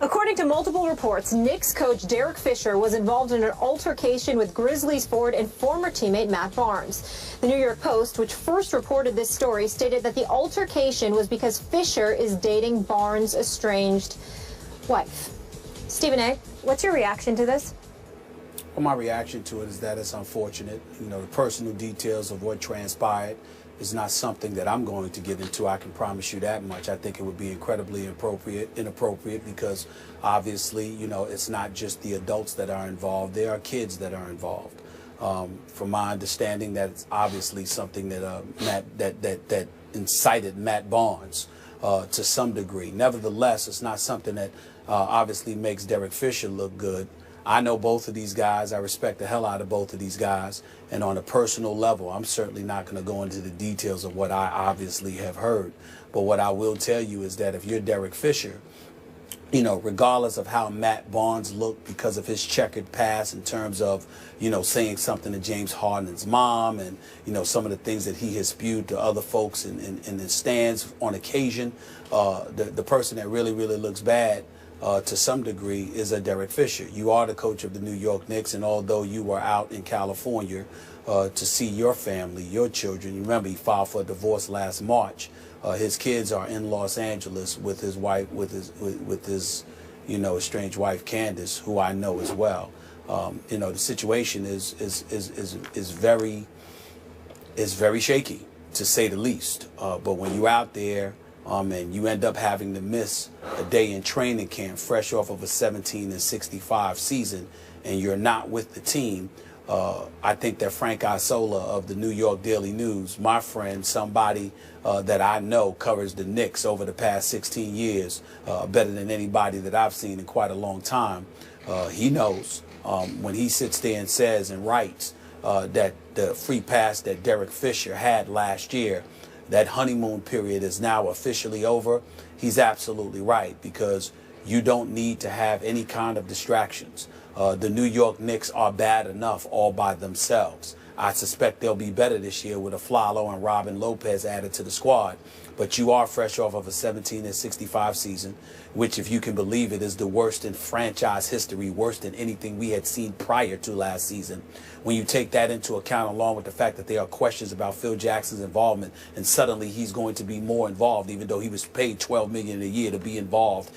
According to multiple reports, Knicks coach Derek Fisher was involved in an altercation with Grizzlies forward and former teammate Matt Barnes. The New York Post, which first reported this story, stated that the altercation was because Fisher is dating Barnes' estranged wife. Stephen A., what's your reaction to this? Well, my reaction to it is that it's unfortunate. You know, the personal details of what transpired is not something that I'm going to get into. I can promise you that much. I think it would be incredibly inappropriate because obviously, you know, it's not just the adults that are involved. There are kids that are involved. From my understanding, that's obviously something that that incited Matt Barnes to some degree. Nevertheless, it's not something that obviously makes Derek Fisher look good. I know both of these guys. I respect the hell out of both of these guys. And on a personal level, I'm certainly not going to go into the details of what I obviously have heard. But what I will tell you is that if you're Derek Fisher, you know, regardless of how Matt Barnes looked because of his checkered past in terms of, you know, saying something to James Harden's mom and, you know, some of the things that he has spewed to other folks in the stands on occasion, the person that really looks bad to some degree is a Derek Fisher. You are the coach of the New York Knicks, and although you were out in California to see your family, your children, you remember he filed for a divorce last March. His kids are in Los Angeles with his wife, with his you know, estranged wife Candace, who I know as well. You know, the situation is very shaky, to say the least. But when you're out there, and you end up having to miss a day in training camp fresh off of a 17-65 season and you're not with the team, I think that Frank Isola of the New York Daily News, my friend, somebody that I know covers the Knicks over the past 16 years, better than anybody that I've seen in quite a long time, he knows when he sits there and says and writes that the free pass that Derek Fisher had last year, that honeymoon period is now officially over, he's absolutely right, because you don't need to have any kind of distractions. The New York Knicks are bad enough all by themselves. I suspect they'll be better this year with Aflalo and Robin Lopez added to the squad. But you are fresh off of a 17-65 season, which, if you can believe it, is the worst in franchise history, worse than anything we had seen prior to last season. When you take that into account, along with the fact that there are questions about Phil Jackson's involvement, and suddenly he's going to be more involved, even though he was paid $12 million a year to be involved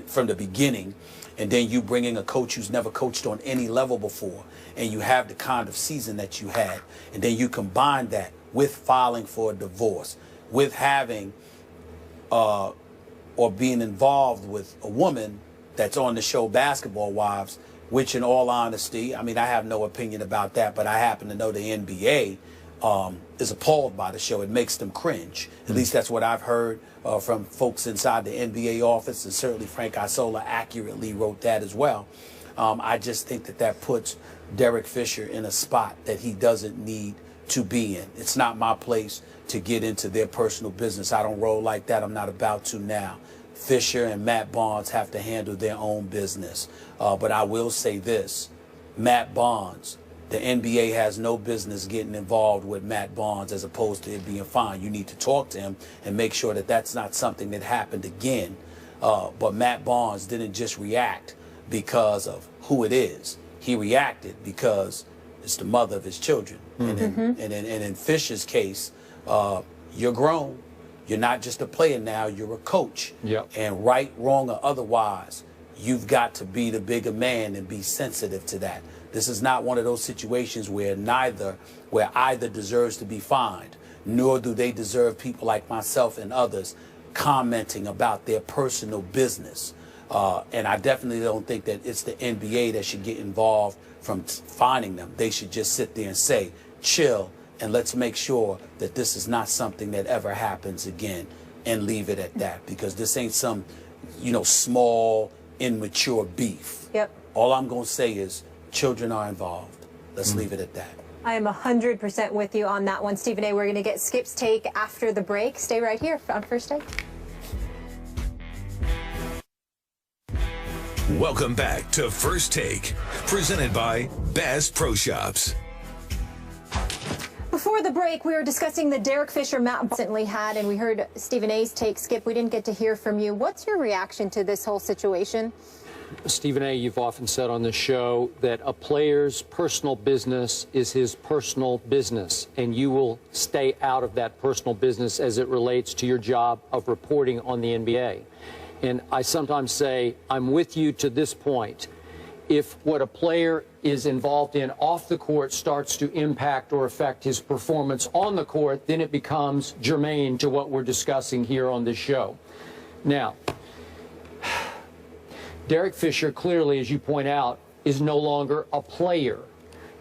from the beginning. And then you bring in a coach who's never coached on any level before, and you have the kind of season that you had, and then you combine that with filing for a divorce, with having or being involved with a woman that's on the show Basketball Wives, which, in all honesty, I mean, I have no opinion about that, but I happen to know the NBA is appalled by the show. It makes them cringe. At least that's what I've heard from folks inside the NBA office, and certainly Frank Isola accurately wrote that as well. I just think that puts Derek Fisher in a spot that he doesn't need to be in. It's not my place to get into their personal business. I don't roll like that. I'm not about to now. Fisher and Matt Barnes have to handle their own business. But I will say this, Matt Barnes, the NBA has no business getting involved with Matt Barnes as opposed to it being fine. You need to talk to him and make sure that that's not something that happened again. But Matt Barnes didn't just react because of who it is. He reacted because it's the mother of his children. And in Fisher's case, you're grown. You're not just a player now, you're a coach. Yep. And right, wrong, or otherwise, you've got to be the bigger man and be sensitive to that. This is not one of those situations where either deserves to be fined, nor do they deserve people like myself and others commenting about their personal business. And I definitely don't think that it's the NBA that should get involved from fining them. They should just sit there and say, chill, and let's make sure that this is not something that ever happens again, and leave it at that, because this ain't some, you know, small, immature beef. Yep. All I'm going to say is children are involved. Let's leave it at that. I am 100% with you on that one, Stephen A. We're going to get Skip's take after the break. Stay right here on First Take. Welcome back to First Take, presented by Bass Pro Shops. Before the break, we were discussing the Derek Fisher Matt recently had, and we heard Stephen A's take. Skip, we didn't get to hear from you. What's your reaction to this whole situation? Stephen A., you've often said on this show that a player's personal business is his personal business, and you will stay out of that personal business as it relates to your job of reporting on the NBA. And I sometimes say, I'm with you to this point. If what a player is involved in off the court starts to impact or affect his performance on the court, then it becomes germane to what we're discussing here on this show. Now, Derek Fisher, clearly, as you point out, is no longer a player.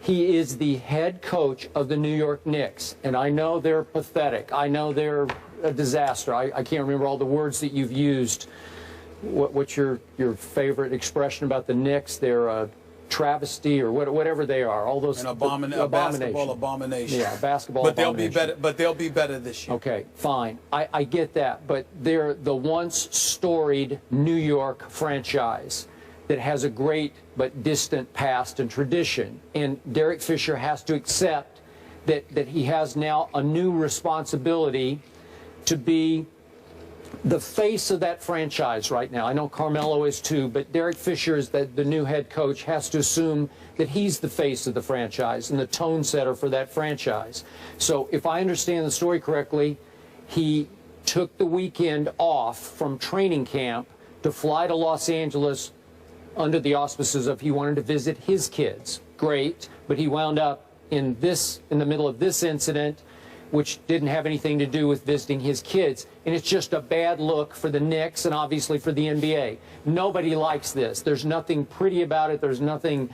He is the head coach of the New York Knicks. And I know they're pathetic. I know they're a disaster. I can't remember all the words that you've used. What's your favorite expression about the Knicks? They're a travesty or whatever they are. All those a basketball abomination. Yeah, basketball but abomination. They'll be better this year. Okay, fine. I get that, but they're the once storied New York franchise that has a great but distant past and tradition. And Derek Fisher has to accept that he has now a new responsibility to be the face of that franchise right now. I know Carmelo is too, but Derek Fisher, is the new head coach, has to assume that he's the face of the franchise and the tone setter for that franchise. So if I understand the story correctly, he took the weekend off from training camp to fly to Los Angeles under the auspices of he wanted to visit his kids. Great, but he wound up in the middle of this incident, which didn't have anything to do with visiting his kids. And it's just a bad look for the Knicks and obviously for the NBA. Nobody likes this. There's nothing pretty about it. There's nothing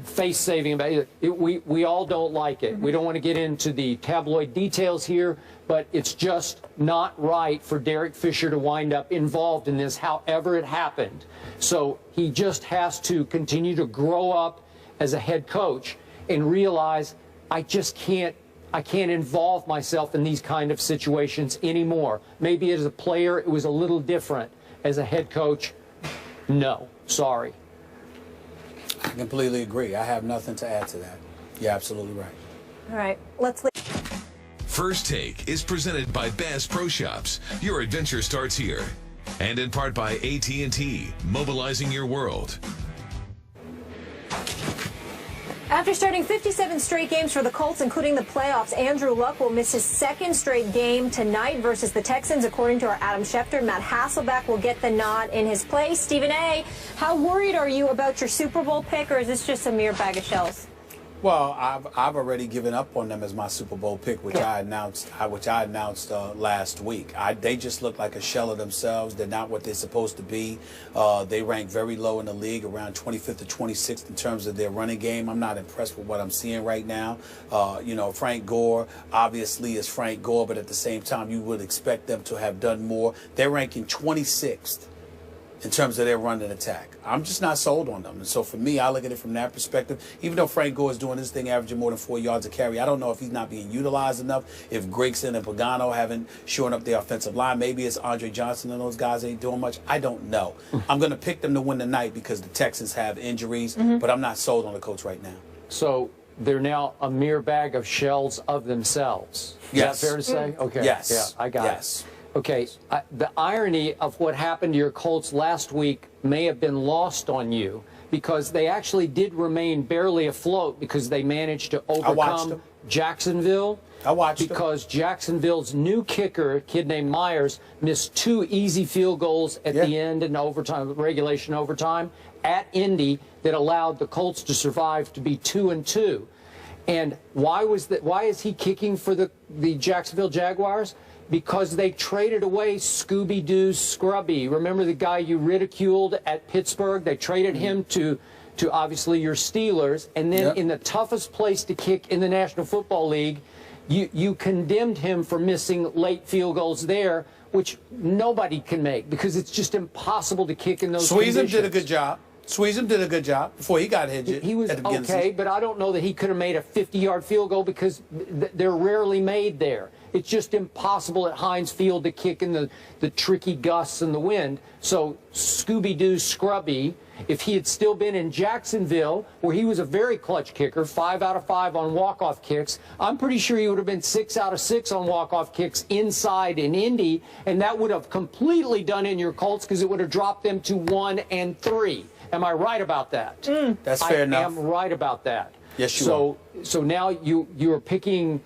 face-saving about it. We all don't like it. We don't want to get into the tabloid details here, but it's just not right for Derek Fisher to wind up involved in this, however it happened. So he just has to continue to grow up as a head coach and realize, I can't involve myself in these kind of situations anymore. Maybe as a player, it was a little different. As a head coach, no, sorry. I completely agree. I have nothing to add to that. You're absolutely right. All right, let's leave. First Take is presented by Bass Pro Shops. Your adventure starts here. And in part by AT&T, mobilizing your world. After starting 57 straight games for the Colts, including the playoffs, Andrew Luck will miss his second straight game tonight versus the Texans. According to our Adam Schefter, Matt Hasselbeck will get the nod in his place. Stephen A., how worried are you about your Super Bowl pick, or is this just a mere bag of shells? Well, I've already given up on them as my Super Bowl pick, which I announced last week. They just look like a shell of themselves. They're not what they're supposed to be. They rank very low in the league, around 25th or 26th in terms of their running game. I'm not impressed with what I'm seeing right now. You know, Frank Gore obviously is Frank Gore, but at the same time, you would expect them to have done more. They're ranking 26th. In terms of their run and attack. I'm just not sold on them. And so for me, I look at it from that perspective. Even though Frank Gore is doing his thing, averaging more than 4 yards a carry, I don't know if he's not being utilized enough, if Gregson and Pagano haven't shored up the offensive line. Maybe it's Andre Johnson and those guys ain't doing much. I don't know. I'm going to pick them to win tonight because the Texans have injuries, but I'm not sold on the coach right now. So they're now a mere bag of shells of themselves. Yes. Is that fair to say? Okay. Yes. Yeah, I got it. Okay, the irony of what happened to your Colts last week may have been lost on you because they actually did remain barely afloat because they managed to overcome Jacksonville. I watched because Jacksonville's new kicker, a kid named Myers, missed 2 easy field goals at the end in overtime, regulation overtime at Indy that allowed the Colts to survive to be 2-2. And why is he kicking for the Jacksonville Jaguars? Because they traded away Scooby-Doo Scrubby. Remember the guy you ridiculed at Pittsburgh? They traded him to obviously your Steelers. And then in the toughest place to kick in the National Football League, you condemned him for missing late field goals there, which nobody can make because it's just impossible to kick in those conditions. Did a good job. Sweezum did a good job before he got injured. He was okay, but I don't know that he could have made a 50-yard field goal because they're rarely made there. It's just impossible at Heinz Field to kick in the tricky gusts and the wind. So Scooby-Doo Scrubby, if he had still been in Jacksonville, where he was a very clutch kicker, 5 out of 5 on walk-off kicks, I'm pretty sure he would have been 6 out of 6 on walk-off kicks inside in Indy, and that would have completely done in your Colts because it would have dropped them to 1 and 3. Am I right about that? That's fair enough. I am right about that. Yes, you are. So now you're picking.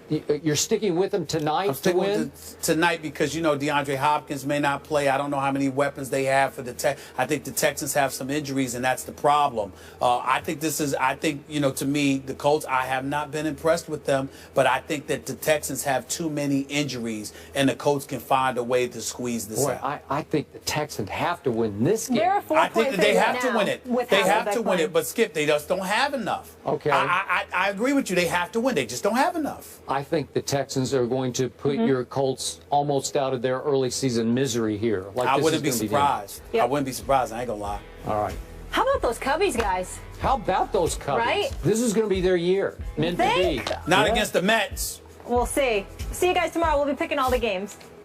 You're sticking with them tonight to win? Tonight because, you know, DeAndre Hopkins may not play. I don't know how many weapons they have for the I think the Texans have some injuries, and that's the problem. I think, you know, to me, the Colts, I have not been impressed with them, but I think that the Texans have too many injuries, and the Colts can find a way to squeeze this out. I think the Texans have to win this game. They're a 4-point I think that they have to win it. They have to win it, but Skip, they just don't have enough. Okay. I agree with you. They have to win. They just don't have enough. I think the Texans are going to put your Colts almost out of their early season misery here. Like I wouldn't be surprised. I wouldn't be surprised. I ain't gonna lie. All right. How about those Cubbies, guys? How about those Cubbies? Right? This is going to be their year. Meant to be. Not against the Mets. We'll see. See you guys tomorrow. We'll be picking all the games.